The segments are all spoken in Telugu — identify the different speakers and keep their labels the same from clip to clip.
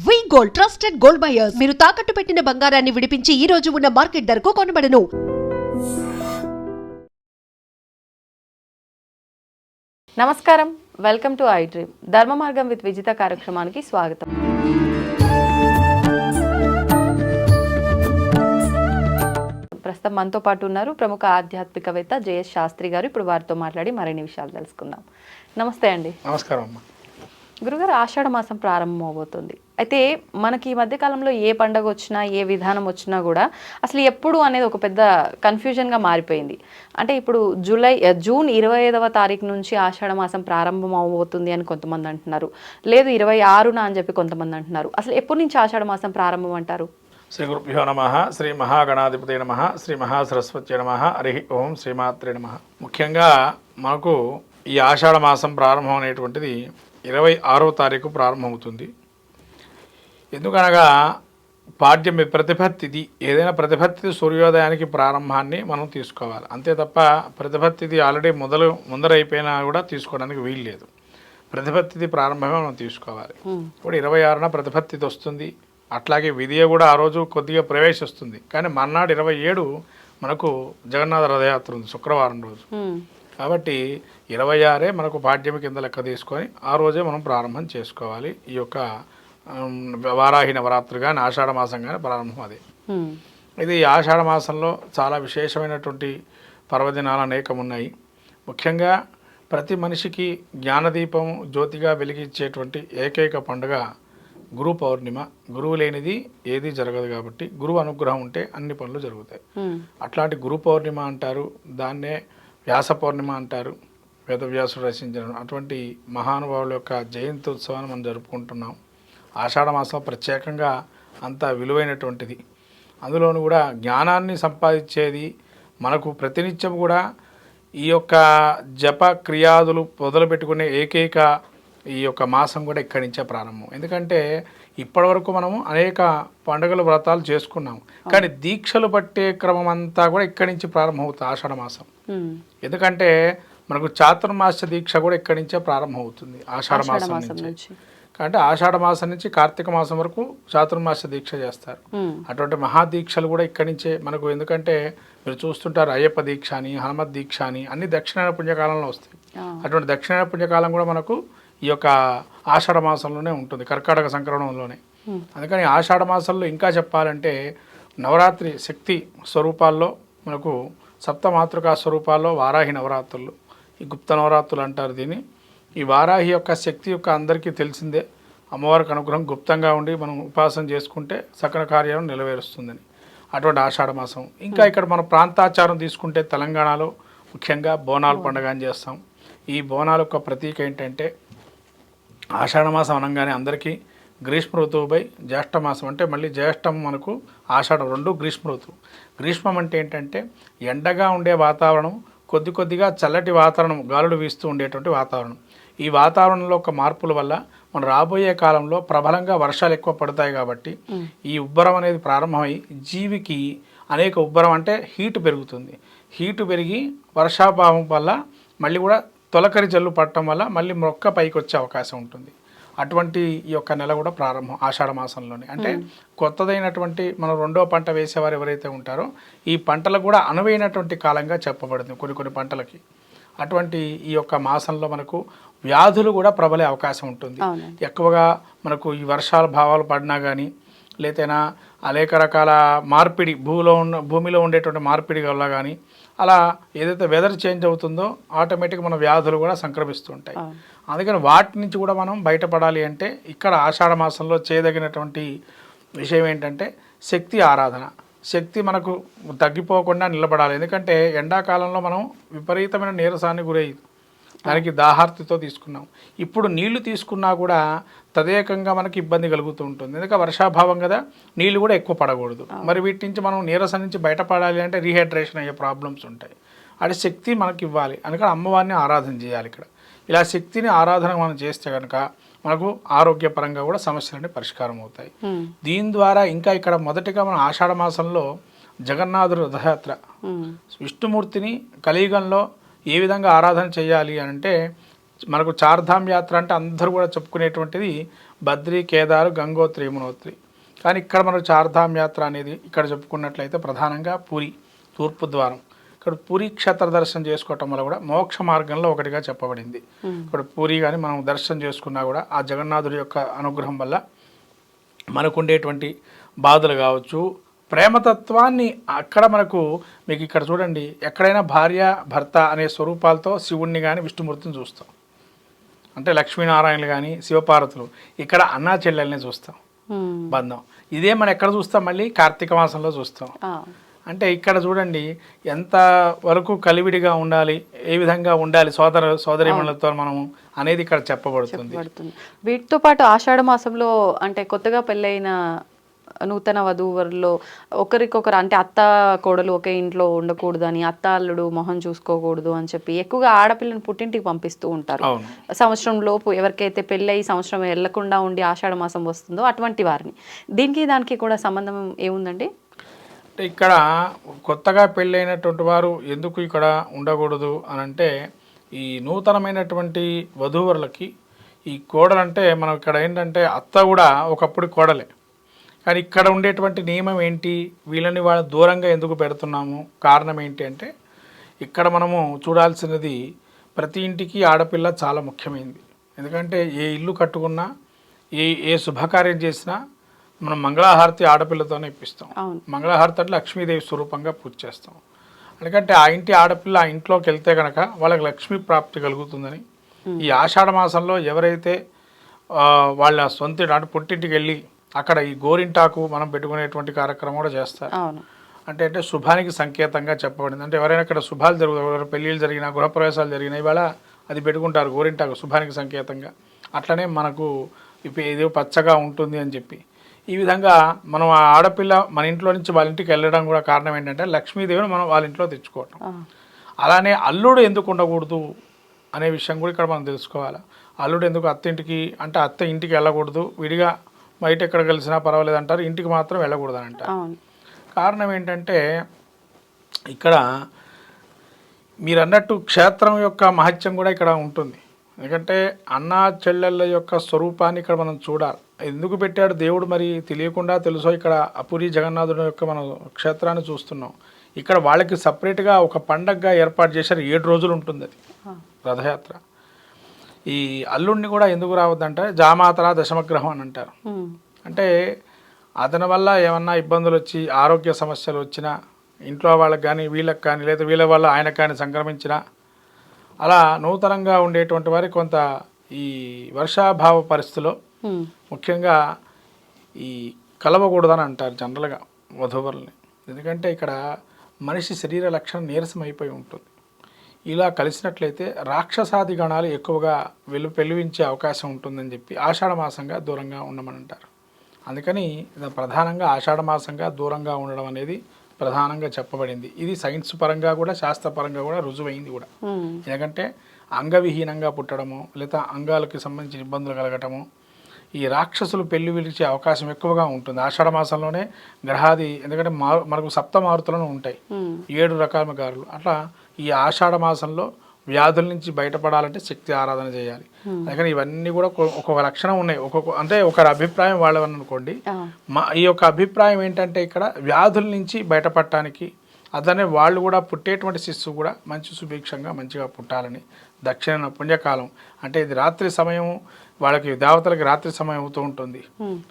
Speaker 1: వి గోల్డ్ ట్రస్టెడ్ గోల్డ్ బయర్స్ మీరు తాకట్టు పెట్టిన బంగారాన్ని విడిపించి ఈ రోజు ఉన్న మార్కెట్ ధరకు కొనబడను.
Speaker 2: నమస్కారం, వెల్కమ్ టు ఐ డ్రీమ్. ధర్మ మార్గం విత్ విజిత కార్యక్రమానికి స్వాగతం. ప్రస్తుతం మనతో పాటు ఉన్నారు ప్రముఖ ఆధ్యాత్మికవేత్త జేఎస్ శాస్త్రి గారు. ఇప్పుడు వారితో మాట్లాడి మరిన్ని విషయాలు తెలుసుకుందాం. నమస్తే అండి.
Speaker 3: నమస్కారం అమ్మ.
Speaker 2: గురుగారు, ఆషాఢ మాసం ప్రారంభం అవబోతుంది. అయితే మనకి ఈ మధ్యకాలంలో ఏ పండగ వచ్చినా ఏ విధానం వచ్చినా కూడా అసలు ఎప్పుడు అనేది ఒక పెద్ద కన్ఫ్యూజన్గా మారిపోయింది. అంటే ఇప్పుడు జూన్ 25వ తారీఖు నుంచి ఆషాఢ మాసం ప్రారంభం అవబోతుంది అని కొంతమంది అంటున్నారు, లేదు 26న అని చెప్పి కొంతమంది అంటున్నారు. అసలు ఎప్పటి నుంచి ఆషాఢ మాసం ప్రారంభం అంటారు?
Speaker 3: శ్రీ గురుభ్యో నమః. శ్రీ మహాగణాధిపతే నమః. శ్రీ మహాసరస్వత్యై నమః. హరి ఓం శ్రీమాత్రే నమః. ముఖ్యంగా మనకు ఈ ఆషాఢ మాసం ప్రారంభం అనేటువంటిది 26వ తారీఖు ప్రారంభమవుతుంది. ఎందుకనగా పాడ్యమి ప్రతిభత్తిది, ఏదైనా ప్రతిభత్తి సూర్యోదయానికి ప్రారంభాన్ని మనం తీసుకోవాలి, అంతే తప్ప ప్రతిభత్తిది ఆల్రెడీ ముందరైపోయినా కూడా తీసుకోవడానికి వీలు లేదు. ప్రతిభత్తిది ప్రారంభమే మనం తీసుకోవాలి. ఇప్పుడు 26న ప్రతిభత్తిది వస్తుంది. అట్లాగే విధియ కూడా ఆ రోజు కొద్దిగా ప్రవేశిస్తుంది. కానీ మర్నాడు 27 మనకు జగన్నాథ రథయాత్ర ఉంది, శుక్రవారం రోజు. కాబట్టి 26 మనకు పాడ్యమి కింద లెక్క తీసుకొని ఆ రోజే మనం ప్రారంభం చేసుకోవాలి. ఈ యొక్క వారాహి నవరాత్రి కానీ ఆషాఢ మాసం కానీ ప్రారంభం అదే. ఇది ఆషాఢ మాసంలో చాలా విశేషమైనటువంటి పర్వదినాలు అనేకం ఉన్నాయి. ముఖ్యంగా ప్రతి మనిషికి జ్ఞానదీపం జ్యోతిగా వెలిగించేటువంటి ఏకైక పండుగ గురు పౌర్ణిమ. గురువు లేనిది ఏది జరగదు కాబట్టి గురువు అనుగ్రహం ఉంటే అన్ని పనులు జరుగుతాయి. అట్లాంటి గురు పౌర్ణిమ అంటారు, దాన్నే వ్యాస పౌర్ణిమ అంటారు. వేదవ్యాసుడు రచించిన అటువంటి మహానుభావుల యొక్క జయంతి ఉత్సవాన్ని మనం జరుపుకుంటున్నాం. ఆషాఢ మాసం ప్రత్యేకంగా అంత విలువైనటువంటిది. అందులోనూ కూడా జ్ఞానాన్ని సంపాదించేది. మనకు ప్రతినిత్యం కూడా ఈ యొక్క జప క్రియాదులు మొదలుపెట్టుకునే ఏకైక ఈ యొక్క మాసం కూడా ఇక్కడి నుంచే ప్రారంభం. ఎందుకంటే ఇప్పటివరకు మనము అనేక పండుగల వ్రతాలు చేసుకున్నాము, కానీ దీక్షలు పట్టే క్రమం అంతా కూడా ఇక్కడి నుంచి ప్రారంభమవుతుంది ఆషాఢ మాసం. ఎందుకంటే మనకు చాతుర్మాస్య దీక్ష కూడా ఇక్కడి నుంచే ప్రారంభమవుతుంది ఆషాఢ మాసం నుంచి. అంటే ఆషాఢ మాసం నుంచి కార్తీక మాసం వరకు చాతుర్మాస్య దీక్ష చేస్తారు. అటువంటి మహాదీక్షలు కూడా ఇక్కడి నుంచే మనకు. ఎందుకంటే మీరు చూస్తుంటారు అయ్యప్ప దీక్ష అని, హనుమత్ దీక్ష అని అన్ని దక్షిణాయన పుణ్యకాలంలో వస్తాయి. అటువంటి దక్షిణాయన పుణ్యకాలం కూడా మనకు ఈ యొక్క ఆషాఢ మాసంలోనే ఉంటుంది, కర్కాటక సంక్రమణంలోనే. అందుకని ఆషాఢ మాసంలో ఇంకా చెప్పాలంటే నవరాత్రి శక్తి స్వరూపాల్లో మనకు సప్తమాతృకా స్వరూపాల్లో వారాహి నవరాత్రులు, ఈ గుప్త నవరాత్రులు అంటారు దీన్ని. ఈ వారాహి యొక్క శక్తి యొక్క అందరికీ తెలిసిందే. అమ్మవారికి అనుగ్రహం గుప్తంగా ఉండి మనం ఉపాసన చేసుకుంటే సకల కార్యాలను నెరవేరుస్తుందని అటువంటి ఆషాఢ మాసం. ఇంకా ఇక్కడ మన ప్రాంతాచారం తీసుకుంటే తెలంగాణలో ముఖ్యంగా బోనాలు పండుగ అని చేస్తాం. ఈ బోనాల యొక్క ప్రతీక ఏంటంటే ఆషాఢ మాసం అనగానే అందరికీ గ్రీష్మ ఋతువుపై జ్యేష్ఠ మాసం అంటే మళ్ళీ జ్యేష్టం మనకు ఆషాఢం రెండు గ్రీష్మ ఋతువు. గ్రీష్మం అంటే ఏంటంటే ఎండగా ఉండే వాతావరణం, కొద్ది కొద్దిగా చల్లటి వాతావరణం, గాలులు వీస్తూ ఉండేటువంటి వాతావరణం. ఈ వాతావరణంలో ఒక మార్పుల వల్ల మన రాబోయే కాలంలో ప్రబలంగా వర్షాలు ఎక్కువ పడతాయి. కాబట్టి ఈ ఉబ్బరం అనేది ప్రారంభమై జీవికి అనేక ఉబ్బరం అంటే హీటు పెరుగుతుంది. హీటు పెరిగి వర్షాభావం వల్ల మళ్ళీ కూడా తొలకరి జల్లు పడటం వల్ల మళ్ళీ మొక్క పైకి వచ్చే అవకాశం ఉంటుంది. అటువంటి ఈ యొక్క నెల కూడా ప్రారంభం ఆషాఢ మాసంలోనే. అంటే కొత్తదైనటువంటి మనం రెండో పంట వేసేవారు ఎవరైతే ఉంటారో ఈ పంటలకు కూడా అనువైనటువంటి కాలంగా చెప్పబడుతుంది కొన్ని పంటలకి. అటువంటి ఈ యొక్క మాసంలో మనకు వ్యాధులు కూడా ప్రబలే అవకాశం ఉంటుంది. ఎక్కువగా మనకు ఈ వర్షాల భావాలు పడినా కానీ లేతేనా అనేక రకాల మార్పిడి భూమిలో ఉండేటువంటి మార్పిడి వల్ల కానీ అలా ఏదైతే వెదర్ చేంజ్ అవుతుందో ఆటోమేటిక్గా మన వ్యాధులు కూడా సంక్రమిస్తూ ఉంటాయి. అందుకని వాటి నుంచి కూడా మనం బయటపడాలి అంటే ఇక్కడ ఆషాఢ మాసంలో చేయదగినటువంటి విషయం ఏంటంటే శక్తి ఆరాధన. శక్తి మనకు తగ్గిపోకుండా నిలబడాలి. ఎందుకంటే ఎండాకాలంలో మనం విపరీతమైన నీరసాన్ని గురయ్యి దానికి దాహార్తితో తీసుకున్నాం. ఇప్పుడు నీళ్లు తీసుకున్నా కూడా తదేకంగా మనకి ఇబ్బంది కలుగుతూ ఉంటుంది. ఎందుకంటే వర్షాభావం కదా, నీళ్లు కూడా ఎక్కువ పడకూడదు. మరి వీటి నుంచి మనం నీరసం నుంచి బయటపడాలి అంటే రీహైడ్రేషన్ అయ్యే ప్రాబ్లమ్స్ ఉంటాయి. అది శక్తి మనకి ఇవ్వాలి. అందుకని అమ్మవారిని ఆరాధన చేయాలి. ఇక్కడ ఇలా శక్తిని ఆరాధన మనం చేస్తే కనుక మనకు ఆరోగ్యపరంగా కూడా సమస్యలన్నీ పరిష్కారం అవుతాయి. దీని ద్వారా ఇంకా ఇక్కడ మొదటిగా మనం ఆషాఢ మాసంలో జగన్నాథుడు రథయాత్ర, విష్ణుమూర్తిని కలియుగంలో ఏ విధంగా ఆరాధన చేయాలి అని అంటే మనకు చార్ధామ్ యాత్ర అంటే అందరూ కూడా చెప్పుకునేటువంటిది బద్రీ, కేదారు, గంగోత్రి, యమునోత్రి. కానీ ఇక్కడ మనకు చార్ధామ్ యాత్ర అనేది ఇక్కడ చెప్పుకున్నట్లయితే ప్రధానంగా పూరి తూర్పు ద్వారం. ఇక్కడ పూరి క్షేత్ర దర్శనం చేసుకోవటం వల్ల కూడా మోక్ష మార్గంలో ఒకటిగా చెప్పబడింది. ఇక్కడ పూరి కానీ మనం దర్శనం చేసుకున్నా కూడా ఆ జగన్నాథుడి యొక్క అనుగ్రహం వల్ల మనకు ఉండేటువంటి బాధలు కావచ్చు, ప్రేమతత్వాన్ని అక్కడ మనకు మీకు ఇక్కడ చూడండి, ఎక్కడైనా భార్య భర్త అనే స్వరూపాలతో శివుణ్ణి కానీ విష్ణుమూర్తిని చూస్తాం. అంటే లక్ష్మీనారాయణలు కానీ శివపార్వతులు. ఇక్కడ అన్నా చెల్లెల్ని చూస్తాం బంధం. ఇదే మనం ఎక్కడ చూస్తాం, మళ్ళీ కార్తీక మాసంలో చూస్తాం. అంటే ఇక్కడ చూడండి ఎంత వరకు కలివిడిగా ఉండాలి, ఏ విధంగా ఉండాలి సోదరీమణులతో మనము అనేది ఇక్కడ చెప్పబడుతుంది.
Speaker 2: వీటితో పాటు ఆషాఢ మాసంలో అంటే కొత్తగా పెళ్ళైన నూతన వధూవరుల్లో ఒకరికొకరు అంటే అత్త కోడలు ఒకే ఇంట్లో ఉండకూడదు అని, అత్త అల్లుడు మొహం చూసుకోకూడదు అని చెప్పి ఎక్కువగా ఆడపిల్లని పుట్టింటికి పంపిస్తూ ఉంటారు. సంవత్సరం లోపు ఎవరికైతే పెళ్ళి అయ్యి సంవత్సరం వెళ్లకుండా ఉండి ఆషాఢ మాసం వస్తుందో అటువంటి వారిని, దానికి కూడా సంబంధం ఏముందండి?
Speaker 3: ఇక్కడ కొత్తగా పెళ్ళైనటువంటి వారు ఎందుకు ఇక్కడ ఉండకూడదు అని అంటే, ఈ నూతనమైనటువంటి వధూవరులకి ఈ కోడలంటే మనం ఇక్కడ ఏంటంటే అత్త కూడా ఒకప్పుడు కోడలే. కానీ ఇక్కడ ఉండేటువంటి నియమం ఏంటి, వీళ్ళని వాళ్ళ దూరంగా ఎందుకు పెడుతున్నాము, కారణం ఏంటి అంటే ఇక్కడ మనము చూడాల్సినది ప్రతి ఇంటికి ఆడపిల్ల చాలా ముఖ్యమైనది. ఎందుకంటే ఏ ఇల్లు కట్టుకున్నా ఏ శుభకార్యం చేసినా మనం మంగళహారతి ఆడపిల్లతోనే ఇప్పిస్తాం. మంగళహారతి అంటే లక్ష్మీదేవి స్వరూపంగా పూజ చేస్తాం. ఎందుకంటే ఆ ఇంటి ఆడపిల్ల ఆ ఇంట్లోకి వెళ్తే కనుక వాళ్ళకి లక్ష్మీ ప్రాప్తి కలుగుతుందని. ఈ ఆషాఢ మాసంలో ఎవరైతే వాళ్ళ సొంత అంటే పుట్టింటికి వెళ్ళి అక్కడ ఈ గోరింటాకు మనం పెట్టుకునేటువంటి కార్యక్రమం కూడా చేస్తారు. అంటే శుభానికి సంకేతంగా చెప్పబడింది. అంటే ఎవరైనా ఇక్కడ శుభాలు జరుగుతారు, పెళ్ళిళ్ళు జరిగినా గృహప్రవేశాలు జరిగినా ఇవాళ అది పెట్టుకుంటారు గోరింటాకు శుభానికి సంకేతంగా. అట్లనే మనకు ఇది పచ్చగా ఉంటుంది అని చెప్పి ఈ విధంగా మనం ఆ ఆడపిల్ల మన ఇంట్లో నుంచి వాళ్ళ ఇంటికి వెళ్ళడం కూడా కారణం ఏంటంటే లక్ష్మీదేవిని మనం వాళ్ళ ఇంట్లో తెచ్చుకోవటం. అలానే అల్లుడు ఎందుకు ఉండకూడదు అనే విషయం కూడా ఇక్కడ మనం తెలుసుకోవాలి. అల్లుడు ఎందుకు అత్త ఇంటికి అంటే అత్త ఇంటికి వెళ్ళకూడదు, విడిగా బయట ఎక్కడ కలిసినా పర్వాలేదు అంటారు, ఇంటికి మాత్రం వెళ్ళకూడదు అని అంటారు. కారణం ఏంటంటే ఇక్కడ మీరు అన్నట్టు క్షేత్రం యొక్క మహత్యం కూడా ఇక్కడ ఉంటుంది. ఎందుకంటే అన్నా చెల్లెళ్ళ యొక్క స్వరూపాన్ని ఇక్కడ మనం చూడాలి. ఎందుకు పెట్టాడు దేవుడు మరి తెలియకుండా తెలుసో ఇక్కడ అపురి జగన్నాథుడి యొక్క మనం క్షేత్రాన్ని చూస్తున్నాం. ఇక్కడ వాళ్ళకి సపరేట్గా ఒక పండగగా ఏర్పాటు చేశారు. 7 రోజులు ఉంటుంది అది రథయాత్ర. ఈ అల్లుడిని కూడా ఎందుకు రావద్దంటే జామాతర దశమగ్రహం అని అంటారు. అంటే అతని వల్ల ఏమన్నా ఇబ్బందులు వచ్చి ఆరోగ్య సమస్యలు వచ్చినా ఇంట్లో వాళ్ళకి కానీ వీళ్ళకి కానీ లేదా వీళ్ళ వల్ల ఆయనకు కానీ సంక్రమించినా అలా నూతనంగా ఉండేటువంటి వారికి కొంత ఈ వర్షాభావ పరిస్థితిలో ముఖ్యంగా ఈ కలవకూడదని అంటారు జనరల్గా వధూవరుల్ని. ఎందుకంటే ఇక్కడ మనిషి శరీర లక్షణం నీరసం అయిపోయి ఉంటుంది. ఇలా కలిసినట్లయితే రాక్షసాది గణాలు ఎక్కువగా పెళ్ళించే అవకాశం ఉంటుందని చెప్పి ఆషాఢ మాసంగా దూరంగా ఉండమని అంటారు. అందుకని ప్రధానంగా ఆషాఢ మాసంగా దూరంగా ఉండడం అనేది ప్రధానంగా చెప్పబడింది. ఇది సైన్స్ పరంగా కూడా శాస్త్రపరంగా కూడా రుజువైంది కూడా. ఎందుకంటే అంగవిహీనంగా పుట్టడము లేదా అంగాలకి సంబంధించిన ఇబ్బందులు కలగటము, ఈ రాక్షసులు పెళ్లి విలిచే అవకాశం ఎక్కువగా ఉంటుంది ఆషాఢ మాసంలోనే. గ్రహాది ఎందుకంటే మనకు సప్తమారుతులను ఉంటాయి, 7 రకాల గారులు. అట్లా ఈ ఆషాఢ మాసంలో వ్యాధుల నుంచి బయటపడాలంటే శక్తి ఆరాధన చేయాలి. అందుకని ఇవన్నీ కూడా ఒక్కొక్క లక్షణం ఉన్నాయి. అంటే ఒకరి అభిప్రాయం వాళ్ళని అనుకోండి. ఈ యొక్క అభిప్రాయం ఏంటంటే ఇక్కడ వ్యాధుల నుంచి బయటపడటానికి అదనే వాళ్ళు కూడా పుట్టేటువంటి శిశువు కూడా మంచి సుభిక్షంగా మంచిగా పుట్టాలని. దక్షిణ పుణ్యకాలం అంటే ఇది రాత్రి సమయం, వాళ్ళకి దేవతలకి రాత్రి సమయం అవుతూ ఉంటుంది.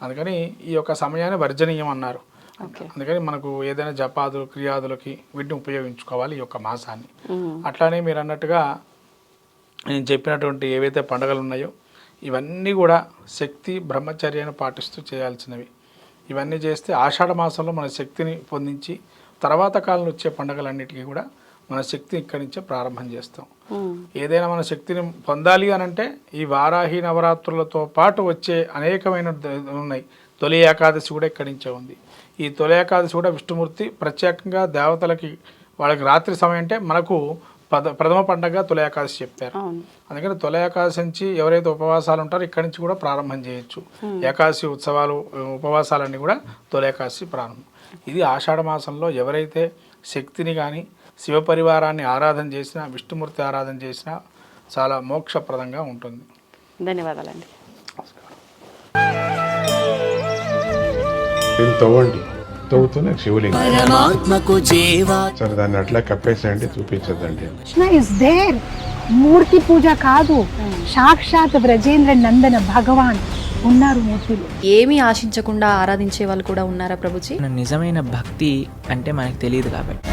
Speaker 3: అందుకని ఈ యొక్క సమయాన్ని వర్జనీయం అన్నారు. అందుకని మనకు ఏదైనా జపాదులు క్రియాదులకి వీటిని ఉపయోగించుకోవాలి ఈ యొక్క మాసాన్ని. అట్లానే మీరు అన్నట్టుగా నేను చెప్పినటువంటి ఏవైతే పండుగలు ఉన్నాయో ఇవన్నీ కూడా శక్తి బ్రహ్మచర్యాన్ని పాటిస్తూ చేయాల్సినవి. ఇవన్నీ చేస్తే ఆషాఢ మాసంలో మన శక్తిని పొందించి తర్వాత కాలంలో వచ్చే పండుగలన్నిటికీ కూడా మన శక్తిని ఇక్కడి నుంచే ప్రారంభం చేస్తాం. ఏదైనా మన శక్తిని పొందాలి అని అంటే ఈ వారాహి నవరాత్రులతో పాటు వచ్చే అనేకమైన ఉన్నాయి. తొలి ఏకాదశి కూడా ఇక్కడి నుంచే ఉంది. ఈ తొలి ఏకాదశి కూడా విష్ణుమూర్తి ప్రత్యేకంగా దేవతలకి వాళ్ళకి రాత్రి సమయం అంటే మనకు ప్రథమ పండగగా తొలి ఏకాదశి చెప్పారు. అందుకని తొలి ఏకాదశి నుంచి ఎవరైతే ఉపవాసాలు ఉంటారో ఇక్కడి నుంచి కూడా ప్రారంభం చేయొచ్చు. ఏకాదశి ఉత్సవాలు ఉపవాసాలన్నీ కూడా తొలి ఏకాదశి ప్రారంభం. ఇది ఆషాఢ మాసంలో ఎవరైతే శక్తిని కానీ శివ పరివారాన్ని ఆరాధన చేసినా విష్ణుమూర్తి ఆరాధన చేసినా చాలా మోక్షప్రదంగా ఉంటుంది.
Speaker 2: ధన్యవాదాలండి.
Speaker 3: నమస్కారం.
Speaker 4: దీన్ని తవ్వండి, తవ్వుతూనే శివలింగం.
Speaker 5: పరమాత్మకు జీవా
Speaker 4: సరే దాన్ని అట్లా కప్పేసేయండి, చూపించదండి.
Speaker 6: Krishna is there. మూర్తి పూజ కాదు, సాక్షాత్ బ్రజేంద్ర నందన భగవాన్ ఉన్నారు మూర్తిలో.
Speaker 7: ఏమీ ఆశించకుండా ఆరాధించే వాళ్ళు కూడా ఉన్నారా ప్రభుజీ?
Speaker 5: నిజమైన భక్తి అంటే మనకు తెలియదు కాబట్టి